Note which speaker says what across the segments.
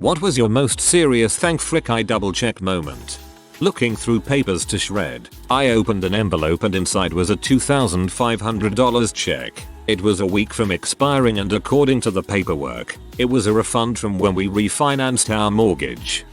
Speaker 1: What was your most serious thank frick I double checked moment? Looking through papers to shred, I opened an envelope and inside was a $2,500 check. It was a week from expiring and according to the paperwork, it was a refund from when we refinanced our mortgage.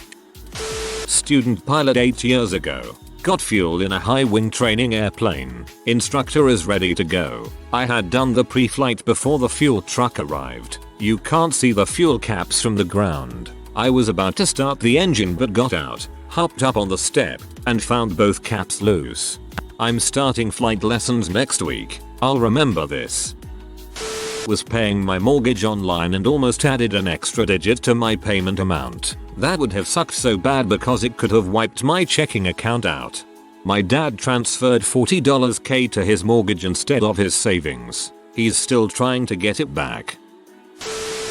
Speaker 1: Student pilot 8 years ago. Got fuel in a high-wing training airplane. Instructor is ready to go. I had done the pre-flight before the fuel truck arrived. You can't see the fuel caps from the ground. I was about to start the engine but got out, hopped up on the step, and found both caps loose. I'm starting flight lessons next week. I'll remember this. Was paying my mortgage online and almost added an extra digit to my payment amount. That would have sucked so bad because it could have wiped my checking account out. My dad transferred $40K to his mortgage instead of his savings. He's still trying to get it back.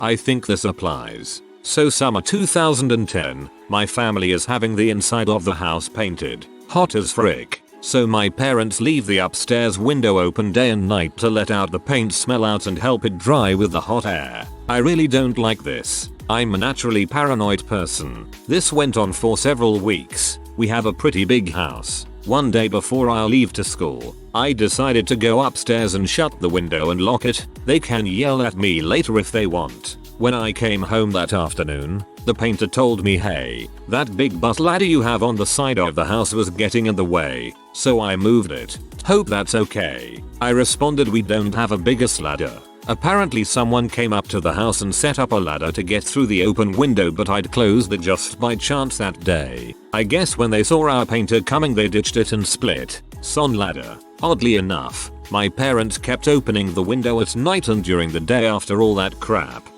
Speaker 1: I think this applies. So summer 2010, my family is having the inside of the house painted. Hot as frick. So my parents leave the upstairs window open day and night to let out the paint smell out and help it dry with the hot air. I really don't like this. I'm a naturally paranoid person. This went on for several weeks. We have a pretty big house. One day before I leave to school, I decided to go upstairs and shut the window and lock it. They can yell at me later if they want. When I came home that afternoon, the painter told me, hey, that big butt ladder you have on the side of the house was getting in the way, so I moved it. Hope that's okay. I responded, we don't have a biggest ladder. Apparently someone came up to the house and set up a ladder to get through the open window, but I'd closed it just by chance that day. I guess when they saw our painter coming they ditched it and split. Son ladder. Oddly enough, my parents kept opening the window at night and during the day after all that crap.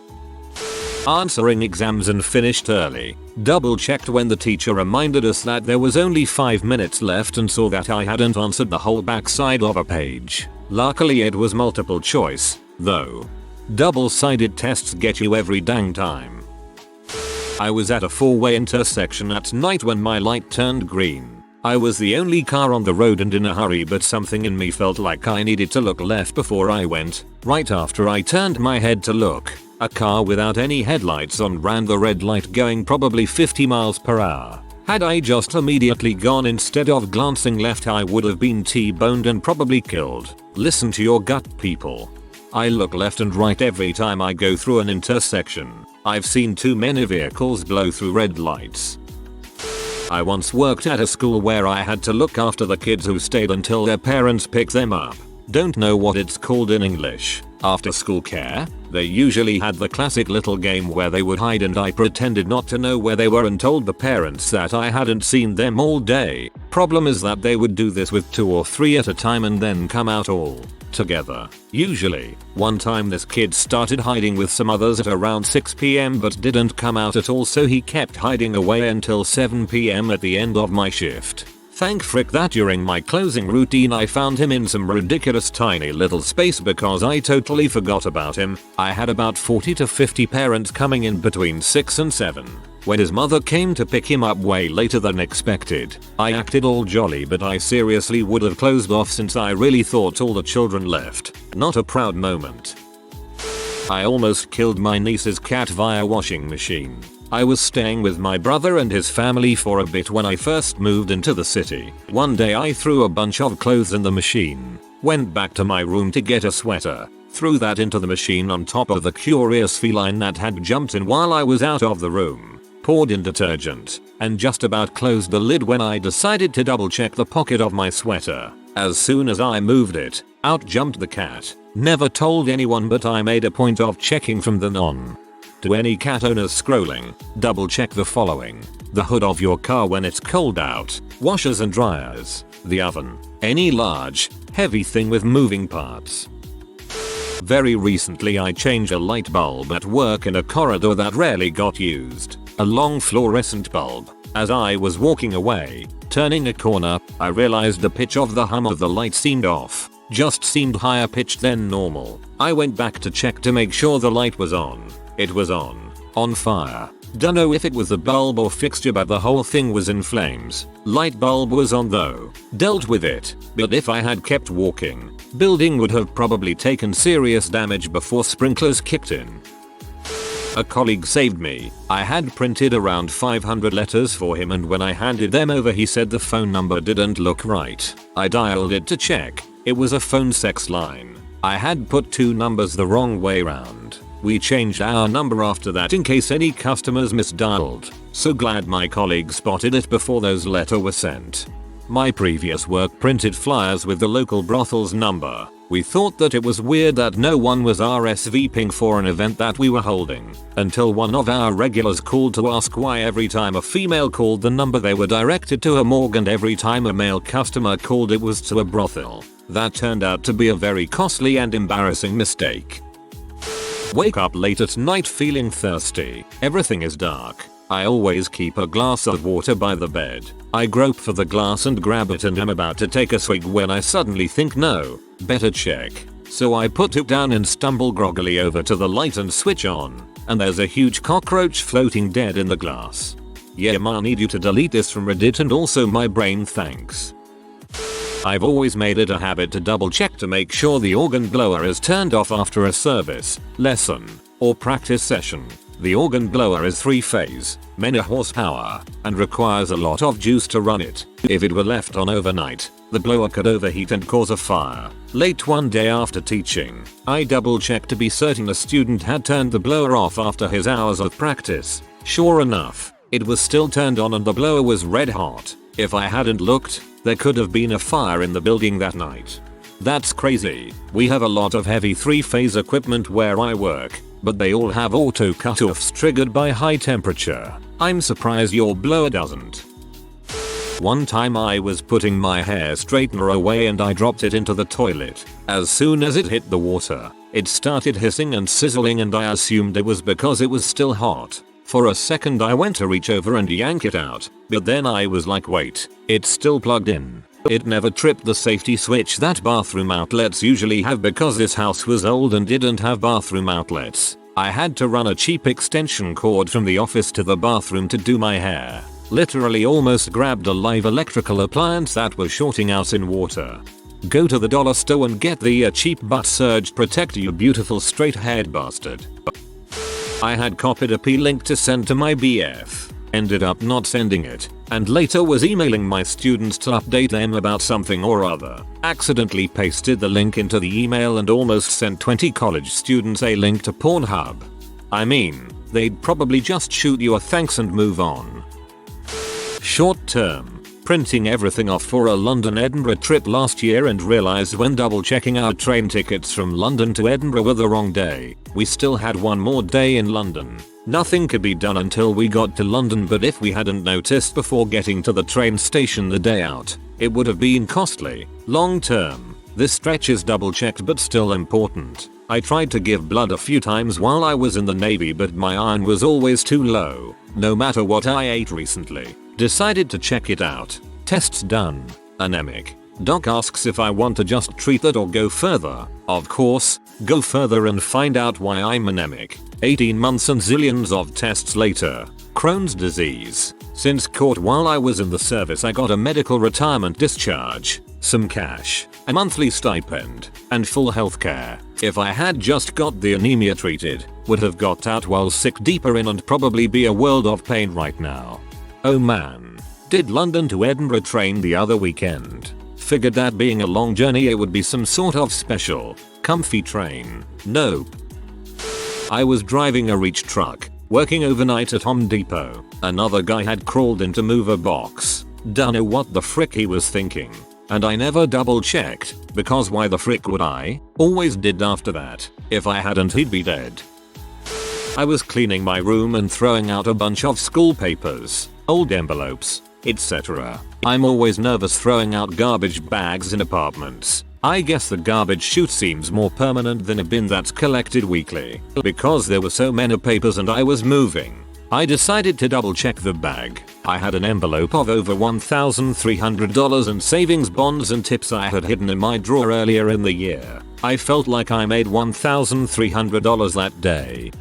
Speaker 1: Answering exams and finished early. Double checked when the teacher reminded us that there was only 5 minutes left and saw that I hadn't answered the whole backside of a page. Luckily it was multiple choice, though. Double-sided tests get you every dang time. I was at a four-way intersection at night when my light turned green. I was the only car on the road and in a hurry, but something in me felt like I needed to look left before I went. Right after I turned my head to look, a car without any headlights on ran the red light going probably 50 miles per hour. Had I just immediately gone instead of glancing left, I would have been T-boned and probably killed. Listen to your gut, people. I look left and right every time I go through an intersection. I've seen too many vehicles blow through red lights. I once worked at a school where I had to look after the kids who stayed until their parents picked them up. Don't know what it's called in English. After school care? They usually had the classic little game where they would hide and I pretended not to know where they were and told the parents that I hadn't seen them all day. Problem is that they would do this with 2 or 3 at a time and then come out all together. Usually. One time this kid started hiding with some others at around 6 PM but didn't come out at all, so he kept hiding away until 7 PM at the end of my shift. Thank frick that during my closing routine I found him in some ridiculous tiny little space because I totally forgot about him. I had about 40 to 50 parents coming in between 6 and 7. When his mother came to pick him up way later than expected, I acted all jolly, but I seriously would have closed off since I really thought all the children left. Not a proud moment. I almost killed my niece's cat via washing machine. I was staying with my brother and his family for a bit when I first moved into the city. One day I threw a bunch of clothes in the machine, went back to my room to get a sweater, threw that into the machine on top of the curious feline that had jumped in while I was out of the room, poured in detergent, and just about closed the lid when I decided to double check the pocket of my sweater. As soon as I moved it, out jumped the cat. Never told anyone, but I made a point of checking from then on. To any cat owners scrolling, double check the following: the hood of your car when it's cold out, washers and dryers, the oven, any large, heavy thing with moving parts. Very recently I changed a light bulb at work in a corridor that rarely got used. A long fluorescent bulb. As I was walking away, turning a corner, I realized the pitch of the hum of the light seemed off. Just seemed higher pitched than normal. I went back to check to make sure the light was on. It was on fire. Dunno if it was the bulb or fixture, but the whole thing was in flames. Light bulb was on though. Dealt with it, but if I had kept walking, building would have probably taken serious damage before sprinklers kicked in. A colleague saved me. I had printed around 500 letters for him, and when I handed them over he said the phone number didn't look right. I dialed it to check. It was a phone sex line. I had put 2 numbers the wrong way round. We changed our number after that in case any customers misdialed. So glad my colleague spotted it before those letters were sent. My previous work printed flyers with the local brothel's number. We thought that it was weird that no one was RSVPing for an event that we were holding, until one of our regulars called to ask why every time a female called the number they were directed to a morgue, and every time a male customer called it was to a brothel. That turned out to be a very costly and embarrassing mistake. Wake up late at night feeling thirsty. Everything is dark. I always keep a glass of water by the bed. I grope for the glass and grab it and am about to take a swig when I suddenly think, no, better check. So I put it down and stumble groggily over to the light and switch on, and there's a huge cockroach floating dead in the glass. Yeah, I need you to delete this from Reddit, and also my brain, thanks. I've always made it a habit to double check to make sure the organ blower is turned off after a service, lesson, or practice session. The organ blower is 3-phase, many horsepower, and requires a lot of juice to run it. If it were left on overnight, the blower could overheat and cause a fire. Late one day after teaching, I double checked to be certain a student had turned the blower off after his hours of practice. Sure enough, it was still turned on and the blower was red hot. If I hadn't looked, there could have been a fire in the building that night. That's crazy. We have a lot of heavy 3-phase equipment where I work, but they all have auto cutoffs triggered by high temperature. I'm surprised your blower doesn't. One time I was putting my hair straightener away and I dropped it into the toilet. As soon as it hit the water, it started hissing and sizzling, and I assumed it was because it was still hot. For a second I went to reach over and yank it out, but then I was like, wait, it's still plugged in. It never tripped the safety switch that bathroom outlets usually have because this house was old and didn't have bathroom outlets. I had to run a cheap extension cord from the office to the bathroom to do my hair. Literally almost grabbed a live electrical appliance that was shorting out in water. Go to the dollar store and get the cheap butt surge protector, you beautiful straight haired bastard. I had copied a P-link to send to my BF. Ended up not sending it, and later was emailing my students to update them about something or other. Accidentally pasted the link into the email and almost sent 20 college students a link to Pornhub. I mean, they'd probably just shoot you a thanks and move on. Short term. Printing everything off for a London-Edinburgh trip last year and realized when double checking our train tickets from London to Edinburgh were the wrong day. We still had one more day in London. Nothing could be done until we got to London, but if we hadn't noticed before getting to the train station the day out, it would have been costly. Long term, this stretch is double checked but still important. I tried to give blood a few times while I was in the Navy, but my iron was always too low, no matter what I ate recently. Decided to check it out. Tests done. Anemic. Doc asks if I want to just treat that or go further. Of course, go further and find out why I'm anemic. 18 months and zillions of tests later. Crohn's disease. Since caught while I was in the service, I got a medical retirement discharge, some cash, a monthly stipend, and full healthcare. If I had just got the anemia treated, would have got out while sick deeper in and probably be a world of pain right now. Oh man. Did London to Edinburgh train the other weekend. Figured that being a long journey it would be some sort of special, comfy train. Nope. I was driving a reach truck, working overnight at Home Depot. Another guy had crawled in to move a box. Dunno what the frick he was thinking. And I never double checked, because why the frick would I? Always did after that. If I hadn't, he'd be dead. I was cleaning my room and throwing out a bunch of school papers, old envelopes, etc. I'm always nervous throwing out garbage bags in apartments. I guess the garbage chute seems more permanent than a bin that's collected weekly. Because there were so many papers and I was moving, I decided to double check the bag. I had an envelope of over $1,300 in savings bonds and tips I had hidden in my drawer earlier in the year. I felt like I made $1,300 that day.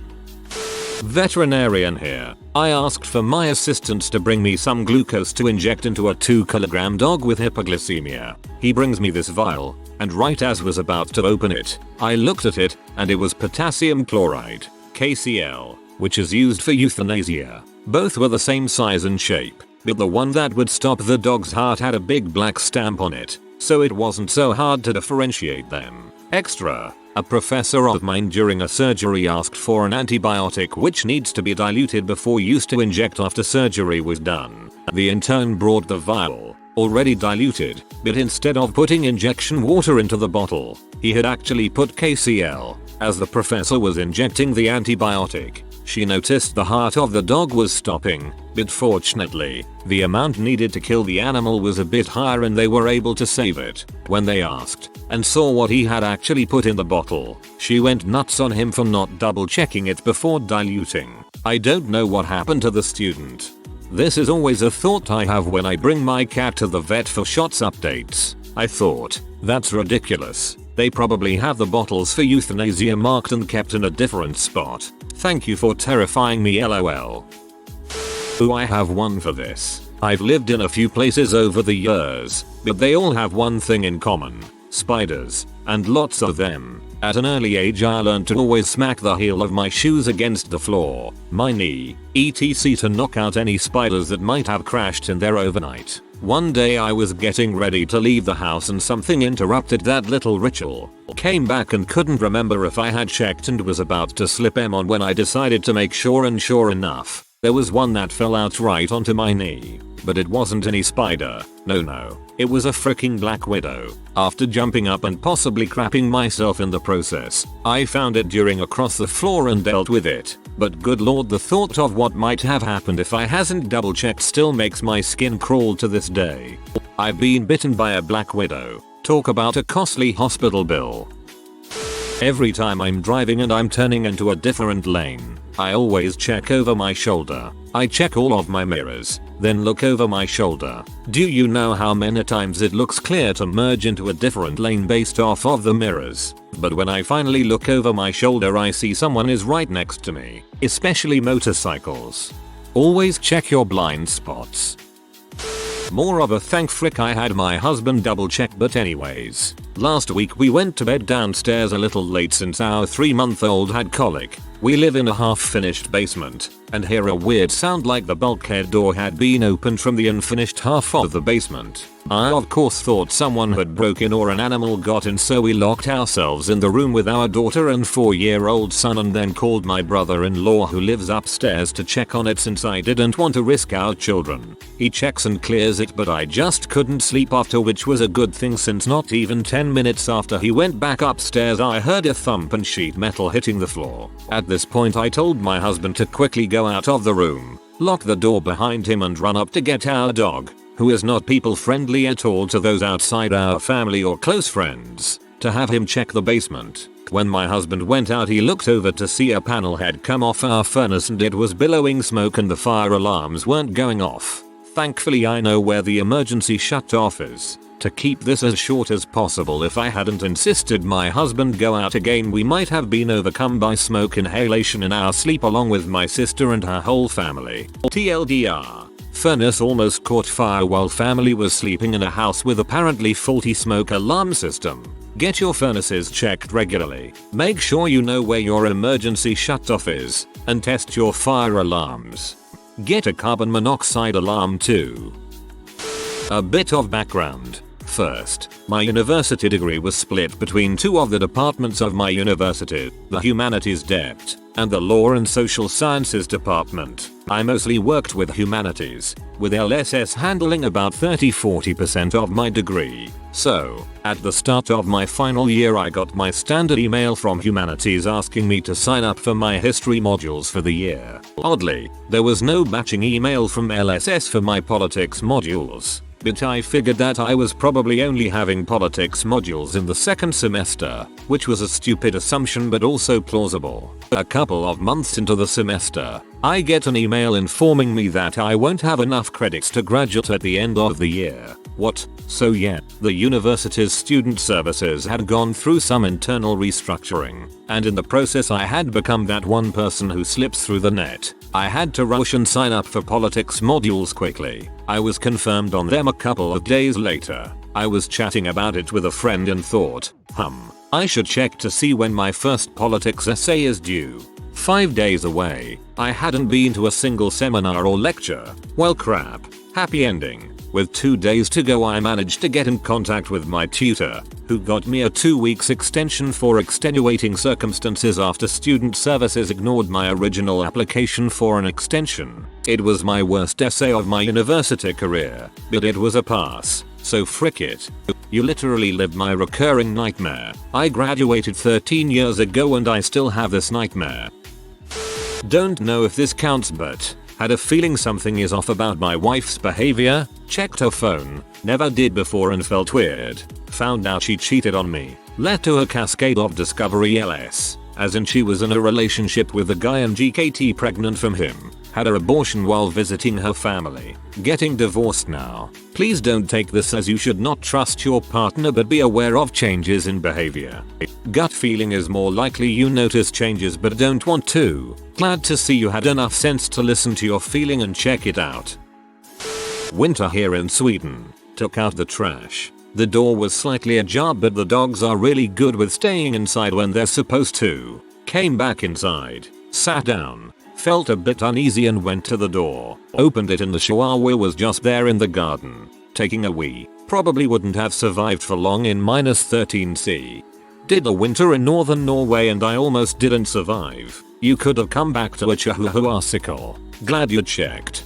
Speaker 1: Veterinarian here. I asked for my assistant to bring me some glucose to inject into a 2-kilogram dog with hypoglycemia. He brings me this vial, and right as was about to open it, I looked at it, and it was potassium chloride, KCl. which is used for euthanasia. Both were the same size and shape, but the one that would stop the dog's heart had a big black stamp on it, so it wasn't so hard to differentiate them. Extra, a professor of mine during a surgery asked for an antibiotic which needs to be diluted before used to inject after surgery was done. The intern brought the vial, already diluted, but instead of putting injection water into the bottle, he had actually put KCl. As the professor was injecting the antibiotic, she noticed the heart of the dog was stopping, but fortunately, the amount needed to kill the animal was a bit higher and they were able to save it. When they asked and saw what he had actually put in the bottle, she went nuts on him for not double checking it before diluting. I don't know what happened to the student. This is always a thought I have when I bring my cat to the vet for shots updates. I thought, that's ridiculous. They probably have the bottles for euthanasia marked and kept in a different spot. Thank you for terrifying me, lol. Ooh, I have one for this. I've lived in a few places over the years, but they all have one thing in common. Spiders, and lots of them. At an early age I learned to always smack the heel of my shoes against the floor, my knee, etc. to knock out any spiders that might have crashed in there overnight. One day I was getting ready to leave the house and something interrupted that little ritual. Came back and couldn't remember if I had checked and was about to slip em on when I decided to make sure, and sure enough, there was one that fell out right onto my knee. But it wasn't any spider, no, it was a freaking black widow. After jumping up and possibly crapping myself in the process, I found it during across the floor and dealt with it. But good lord, the thought of what might have happened if I hasn't double checked still makes my skin crawl to this day. I've been bitten by a black widow. Talk about a costly hospital bill. Every time I'm driving and I'm turning into a different lane, I always check over my shoulder. I check all of my mirrors, then look over my shoulder. Do you know how many times it looks clear to merge into a different lane based off of the mirrors? But when I finally look over my shoulder I see someone is right next to me, especially motorcycles. Always check your blind spots. More of a thank frick I had my husband double check, but anyways. Last week we went to bed downstairs a little late since our 3-month-old had colic. We live in a half-finished basement, and hear a weird sound like the bulkhead door had been opened from the unfinished half of the basement. I of course thought someone had broken or an animal got in, so we locked ourselves in the room with our daughter and 4-year-old son and then called my brother-in-law who lives upstairs to check on it since I didn't want to risk our children. He checks and clears it, but I just couldn't sleep after, which was a good thing since not even 10 minutes after he went back upstairs I heard a thump and sheet metal hitting the floor. At this point I told my husband to quickly go out of the room, lock the door behind him and run up to get our dog, who is not people friendly at all to those outside our family or close friends, to have him check the basement. When my husband went out he looked over to see a panel had come off our furnace and it was billowing smoke and the fire alarms weren't going off. Thankfully I know where the emergency shut off is. To keep this as short as possible, if I hadn't insisted my husband go out again we might have been overcome by smoke inhalation in our sleep along with my sister and her whole family. TLDR. Furnace almost caught fire while family was sleeping in a house with apparently faulty smoke alarm system. Get your furnaces checked regularly. Make sure you know where your emergency shutoff is, and test your fire alarms. Get a carbon monoxide alarm too. A bit of background. First, my university degree was split between two of the departments of my university, the Humanities Dept. and the Law and Social Sciences department. I mostly worked with humanities, with LSS handling about 30-40% of my degree. So, at the start of my final year I got my standard email from humanities asking me to sign up for my history modules for the year. Oddly, there was no matching email from LSS for my politics modules. But I figured that I was probably only having politics modules in the second semester, which was a stupid assumption but also plausible. A couple of months into the semester, I get an email informing me that I won't have enough credits to graduate at the end of the year. What? So yeah, the university's student services had gone through some internal restructuring, and in the process I had become that one person who slips through the net. I had to rush and sign up for politics modules quickly. I was confirmed on them a couple of days later. I was chatting about it with a friend and thought, I should check to see when my first politics essay is due. 5 days away. I hadn't been to a single seminar or lecture. Well crap. Happy ending. With 2 days to go I managed to get in contact with my tutor, who got me a 2 weeks extension for extenuating circumstances after student services ignored my original application for an extension. It was my worst essay of my university career, but it was a pass, so frick it. You literally lived my recurring nightmare. I graduated 13 years ago and I still have this nightmare. Don't know if this counts but had a feeling something is off about my wife's behavior. Checked her phone, never did before and felt weird. Found out she cheated on me. Led to a cascade of discovery ls. As in she was in a relationship with a guy and GKT pregnant from him. Had her abortion while visiting her family. Getting divorced now. Please don't take this as you should not trust your partner but be aware of changes in behavior. Gut feeling is more likely you notice changes but don't want to. Glad to see you had enough sense to listen to your feeling and check it out. Winter here in Sweden. Took out the trash. The door was slightly ajar but the dogs are really good with staying inside when they're supposed to. Came back inside. Sat down. Felt a bit uneasy and went to the door. Opened it and the chihuahua was just there in the garden. Taking a wee. Probably wouldn't have survived for long in -13°C. Did a winter in northern Norway and I almost didn't survive. You could have come back to a chihuahua-sicle. Glad you checked.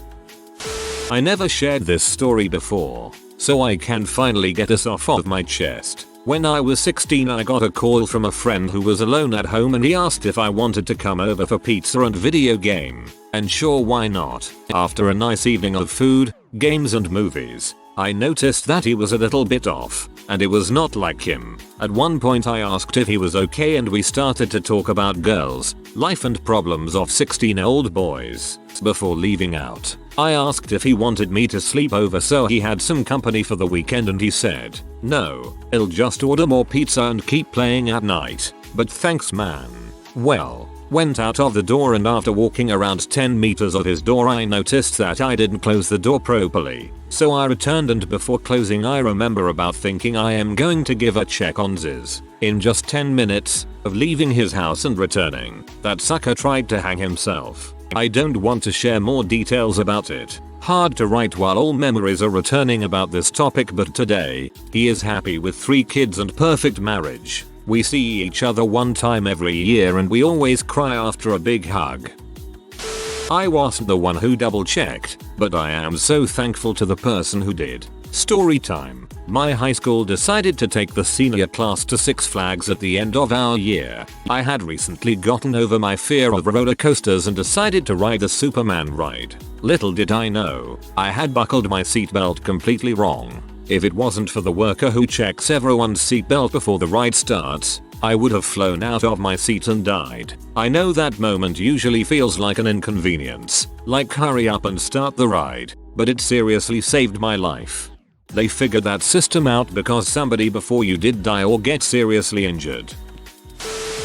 Speaker 1: I never shared this story before, so I can finally get this off of my chest. When I was 16 I got a call from a friend who was alone at home and he asked if I wanted to come over for pizza and video game. And sure, why not? After a nice evening of food, games and movies, I noticed that he was a little bit off, and it was not like him. At one point I asked if he was okay and we started to talk about girls, life and problems of 16-year-old boys. Before leaving out, I asked if he wanted me to sleep over so he had some company for the weekend and he said, no, I'll just order more pizza and keep playing at night, but thanks man. Well, went out of the door and after walking around 10 meters of his door I noticed that I didn't close the door properly. So I returned and before closing I remember about thinking I am going to give a check on Ziz. In just 10 minutes of leaving his house and returning, that sucker tried to hang himself. I don't want to share more details about it. Hard to write while all memories are returning about this topic but today, he is happy with 3 kids and perfect marriage. We see each other one time every year and we always cry after a big hug. I wasn't the one who double checked, but I am so thankful to the person who did. Story time. My high school decided to take the senior class to Six Flags at the end of our year. I had recently gotten over my fear of roller coasters and decided to ride the Superman ride. Little did I know, I had buckled my seatbelt completely wrong. If it wasn't for the worker who checks everyone's seatbelt before the ride starts, I would have flown out of my seat and died. I know that moment usually feels like an inconvenience, like hurry up and start the ride, but it seriously saved my life. They figured that system out because somebody before you did die or get seriously injured.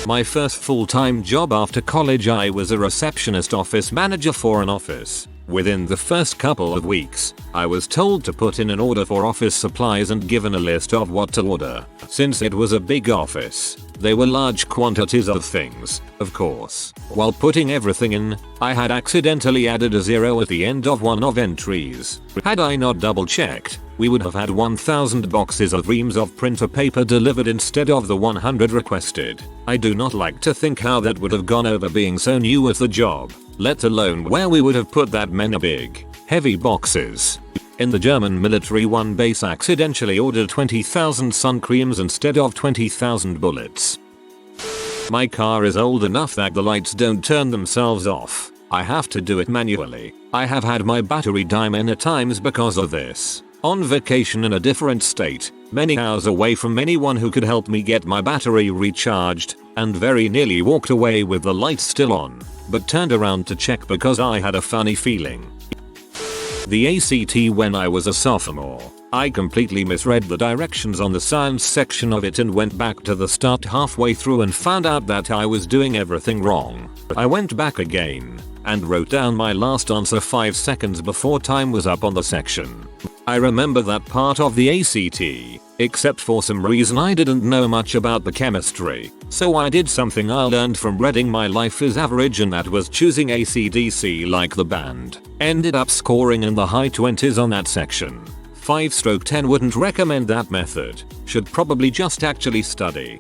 Speaker 1: My first full-time job after college I was a receptionist office manager for an office. Within the first couple of weeks, I was told to put in an order for office supplies and given a list of what to order. Since it was a big office, there were large quantities of things, of course. While putting everything in, I had accidentally added a 0 at the end of one of entries. Had I not double checked, we would have had 1,000 boxes of reams of printer paper delivered instead of the 100 requested. I do not like to think how that would have gone over being so new at the job, let alone where we would have put that many big, heavy boxes. In the German military, one base accidentally ordered 20,000 sun creams instead of 20,000 bullets. My car is old enough that the lights don't turn themselves off. I have to do it manually. I have had my battery die many times because of this. On vacation in a different state, many hours away from anyone who could help me get my battery recharged, and very nearly walked away with the lights still on, but turned around to check because I had a funny feeling. The ACT when I was a sophomore, I completely misread the directions on the science section of it and went back to the start halfway through and found out that I was doing everything wrong. I went back again and wrote down my last answer 5 seconds before time was up on the section. I remember that part of the ACT, except for some reason I didn't know much about the chemistry, so I did something I learned from reading My Life is Average, and that was choosing AC/DC like the band. Ended up scoring in the high 20s on that section. 5/10 wouldn't recommend that method, should probably just actually study.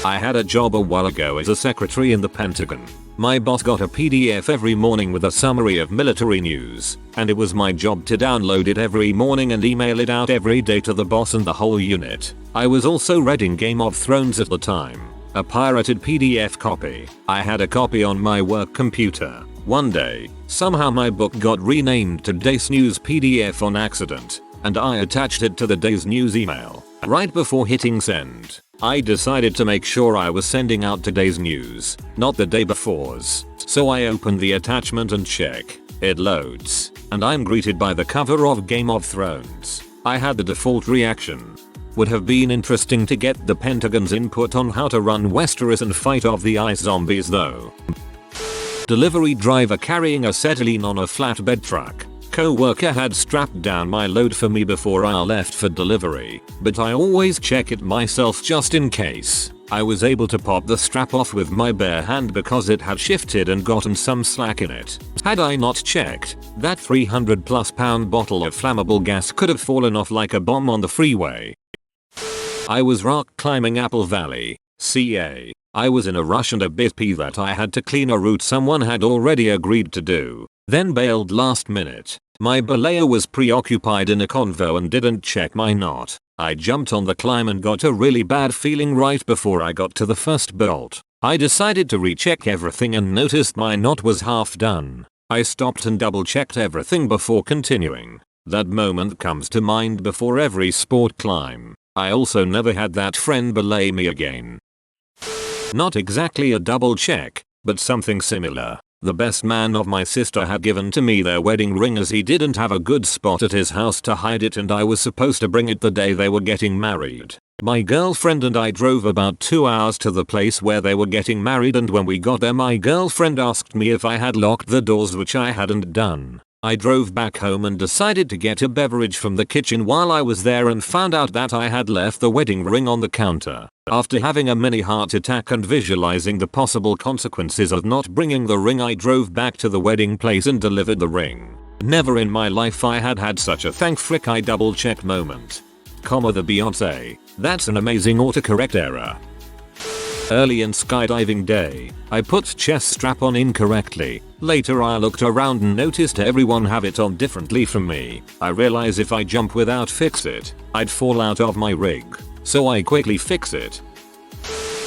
Speaker 1: I had a job a while ago as a secretary in the Pentagon. My boss got a PDF every morning with a summary of military news, and it was my job to download it every morning and email it out every day to the boss and the whole unit. I was also reading Game of Thrones at the time, a pirated PDF copy. I had a copy on my work computer. One day, somehow my book got renamed to Day's News PDF on accident, and I attached it to the Day's News email. Right before hitting send, I decided to make sure I was sending out today's news, not the day before's. So I opened the attachment and check. It loads, and I'm greeted by the cover of Game of Thrones. I had the default reaction. Would have been interesting to get the Pentagon's input on how to run Westeros and fight off the ice zombies though. Delivery driver carrying acetylene on a flatbed truck. Co-worker had strapped down my load for me before I left for delivery, but I always check it myself just in case. I was able to pop the strap off with my bare hand because it had shifted and gotten some slack in it. Had I not checked, that 300+ pound bottle of flammable gas could have fallen off like a bomb on the freeway. I was rock climbing Apple Valley, CA. I was in a rush and a bit peeved that I had to clean a route someone had already agreed to do, then bailed last minute. My belayer was preoccupied in a convo and didn't check my knot. I jumped on the climb and got a really bad feeling right before I got to the first bolt. I decided to recheck everything and noticed my knot was half done. I stopped and double checked everything before continuing. That moment comes to mind before every sport climb. I also never had that friend belay me again. Not exactly a double check, but something similar. The best man of my sister had given to me their wedding ring as he didn't have a good spot at his house to hide it, and I was supposed to bring it the day they were getting married. My girlfriend and I drove about 2 hours to the place where they were getting married, and when we got there my girlfriend asked me if I had locked the doors, which I hadn't done. I drove back home and decided to get a beverage from the kitchen while I was there and found out that I had left the wedding ring on the counter. After having a mini heart attack and visualizing the possible consequences of not bringing the ring, I drove back to the wedding place and delivered the ring. Never in my life I had such a thank frick I double check moment. The Beyonce. That's an amazing autocorrect error. Early in skydiving day, I put chest strap on incorrectly. Later I looked around and noticed everyone have it on differently from me. I realize if I jump without fix it, I'd fall out of my rig. So I quickly fix it.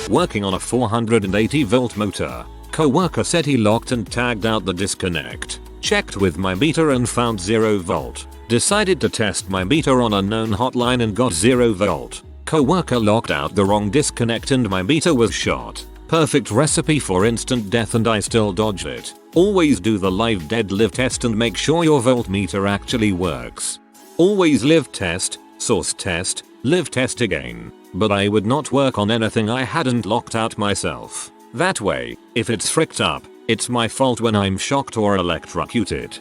Speaker 1: Working on a 480 volt motor. Co-worker said he locked and tagged out the disconnect. Checked with my meter and found 0 volt. Decided to test my meter on a known hotline and got 0 volt. Co-worker locked out the wrong disconnect and my meter was shot. Perfect recipe for instant death, and I still dodged it. Always do the live dead live test and make sure your voltmeter actually works. Always live test, source test, live test again. But I would not work on anything I hadn't locked out myself. That way, if it's fricked up, it's my fault when I'm shocked or electrocuted.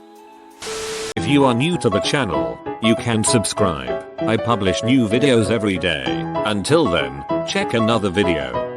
Speaker 1: If you are new to the channel, you can subscribe. I publish new videos every day. Until then, check another video.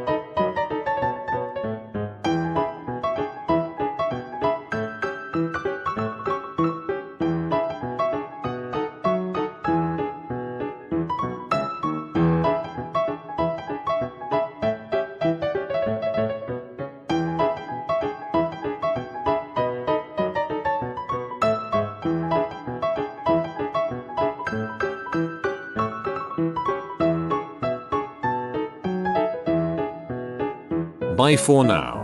Speaker 1: Bye for now.